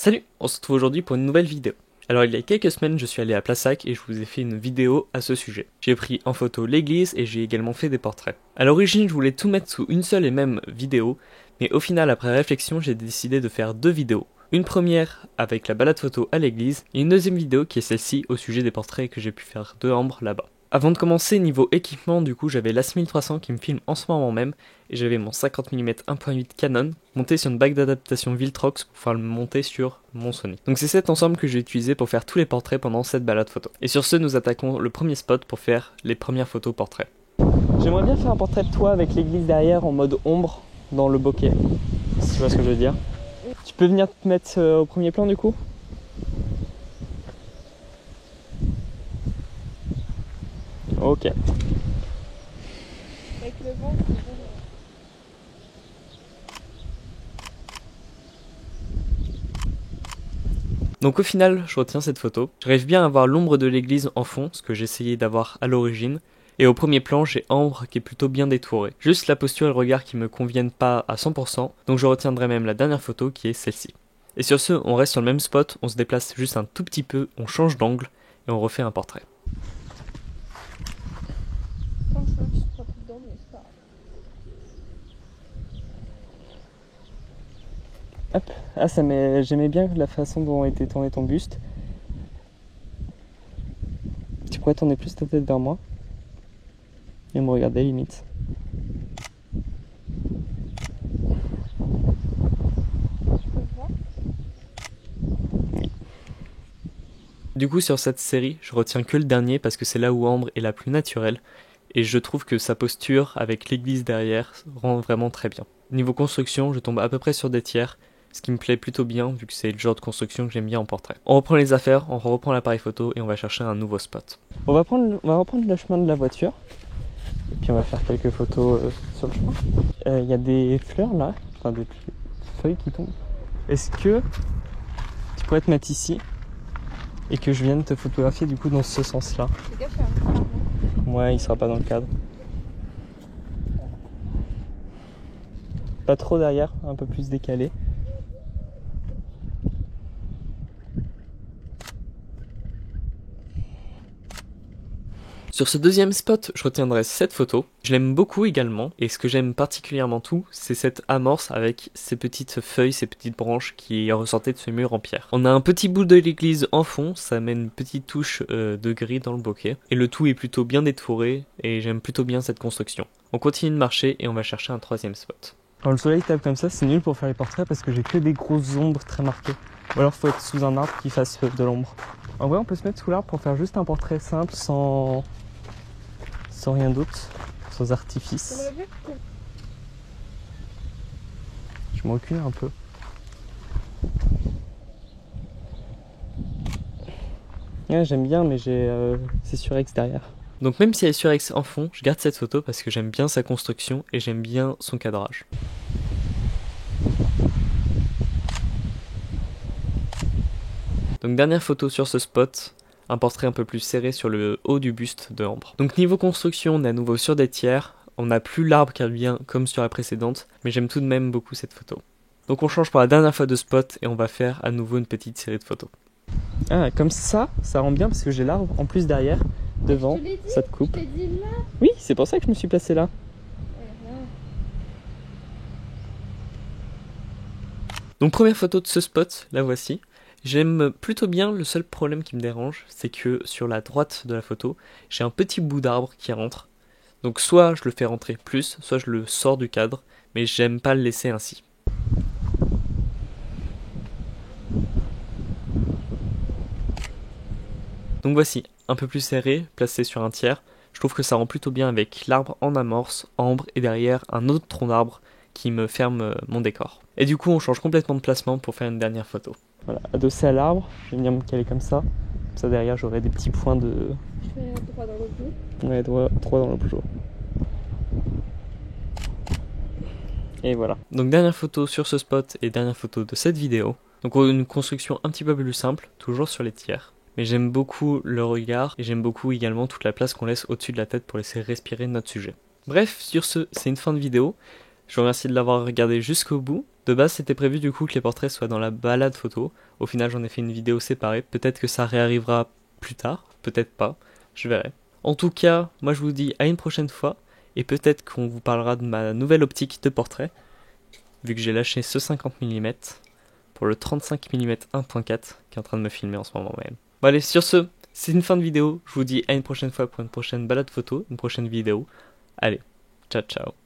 Salut, on se retrouve aujourd'hui pour une nouvelle vidéo. Alors il y a quelques semaines je suis allé à Plasac et je vous ai fait une vidéo à ce sujet. J'ai pris en photo l'église et j'ai également fait des portraits. À l'origine je voulais tout mettre sous une seule et même vidéo, mais au final après réflexion j'ai décidé de faire deux vidéos. Une première avec la balade photo à l'église et une deuxième vidéo qui est celle-ci au sujet des portraits que j'ai pu faire de Ambre là-bas. Avant de commencer, niveau équipement, du coup, j'avais l'A6300 qui me filme en ce moment même, et j'avais mon 50 mm 1.8 Canon, monté sur une bague d'adaptation Viltrox pour pouvoir le monter sur mon Sony. Donc c'est cet ensemble que j'ai utilisé pour faire tous les portraits pendant cette balade photo. Et sur ce, nous attaquons le premier spot pour faire les premières photos portraits. J'aimerais bien faire un portrait de toi avec l'église derrière en mode ombre dans le bokeh, si tu vois ce que je veux dire. Tu peux venir te mettre au premier plan du coup ? Ok. Avec le vent, c'est bon. Donc au final, je retiens cette photo. J'arrive bien à voir l'ombre de l'église en fond, ce que j'ai essayé d'avoir à l'origine. Et au premier plan, j'ai Ambre qui est plutôt bien détourée. Juste la posture et le regard qui me conviennent pas à 100%, donc je retiendrai même la dernière photo qui est celle-ci. Et sur ce, on reste sur le même spot, on se déplace juste un tout petit peu, on change d'angle et on refait un portrait. Quand je suis pas plus dedans, mais c'est pas grave. Hop, ah j'aimais bien la façon dont était tourné ton buste. Tu pourrais tourner plus ta tête vers moi et me regarder limite. Tu peux voir. Du coup, sur cette série, je retiens que le dernier parce que c'est là où Ambre est la plus naturelle et je trouve que sa posture avec l'église derrière rend vraiment très bien. Niveau construction, je tombe à peu près sur des tiers, ce qui me plaît plutôt bien vu que c'est le genre de construction que j'aime bien en portrait. On reprend les affaires, on reprend l'appareil photo et on va chercher un nouveau spot. On va reprendre le chemin de la voiture et puis on va faire quelques photos sur le chemin. Il y a des fleurs là, enfin des feuilles qui tombent. Est-ce que tu pourrais te mettre ici et que je vienne te photographier du coup dans ce sens-là? Les gars, je fais un peu avant. Ouais, il sera pas dans le cadre. Pas trop derrière, un peu plus décalé. Sur ce deuxième spot, je retiendrai cette photo. Je l'aime beaucoup également, et ce que j'aime particulièrement tout, c'est cette amorce avec ces petites feuilles, ces petites branches qui ressortaient de ce mur en pierre. On a un petit bout de l'église en fond, ça met une petite touche de gris dans le bokeh, et le tout est plutôt bien détouré, et j'aime plutôt bien cette construction. On continue de marcher, et on va chercher un troisième spot. Quand le soleil tape comme ça, c'est nul pour faire les portraits parce que j'ai que des grosses ombres très marquées. Ou alors faut être sous un arbre qui fasse de l'ombre. En vrai, on peut se mettre sous l'arbre pour faire juste un portrait simple sans rien d'autre, sans artifice. J'aimerais bien que Je me recule un peu. Ouais, j'aime bien, mais c'est sur X derrière. Donc même si elle est sur X en fond, je garde cette photo parce que j'aime bien sa construction et j'aime bien son cadrage. Donc dernière photo sur ce spot, un portrait un peu plus serré sur le haut du buste de Ambre. Donc niveau construction, on est à nouveau sur des tiers, on n'a plus l'arbre qui revient comme sur la précédente, mais j'aime tout de même beaucoup cette photo. Donc on change pour la dernière fois de spot et on va faire à nouveau une petite série de photos. Ah, comme ça rend bien parce que j'ai l'arbre en plus derrière, devant, je te l'ai dit, ça te coupe. je t'ai dit là. Oui, c'est pour ça que je me suis placé là. Donc première photo de ce spot, la voici. J'aime plutôt bien, le seul problème qui me dérange, c'est que sur la droite de la photo, j'ai un petit bout d'arbre qui rentre. Donc soit je le fais rentrer plus, soit je le sors du cadre, mais j'aime pas le laisser ainsi. Donc voici, un peu plus serré, placé sur un tiers. Je trouve que ça rend plutôt bien avec l'arbre en amorce, Ambre, et derrière un autre tronc d'arbre qui me ferme mon décor. Et du coup on change complètement de placement pour faire une dernière photo. Voilà, adossé à l'arbre, je vais venir me caler comme ça. Comme ça derrière j'aurai des petits points de... Je fais droit dans le bleu. Ouais, droit dans le jour. Et voilà. Donc dernière photo sur ce spot et dernière photo de cette vidéo. Donc une construction un petit peu plus simple, toujours sur les tiers. Mais j'aime beaucoup le regard et j'aime beaucoup également toute la place qu'on laisse au-dessus de la tête pour laisser respirer notre sujet. Bref, sur ce, c'est une fin de vidéo. Je vous remercie de l'avoir regardé jusqu'au bout, de De base, c'était prévu du coup que les portraits soient dans la balade photo. Au final, j'en ai fait une vidéo séparée. Peut-être que ça réarrivera plus tard, peut-être pas, je verrai. En tout cas, moi je vous dis à une prochaine fois, et peut-être qu'on vous parlera de ma nouvelle optique de portrait, vu que j'ai lâché ce 50 mm pour le 35 mm 1.4 qui est en train de me filmer en ce moment même. Bon allez, sur ce, c'est une fin de vidéo. Je vous dis à une prochaine fois pour une prochaine balade photo, une prochaine vidéo. Allez, ciao ciao.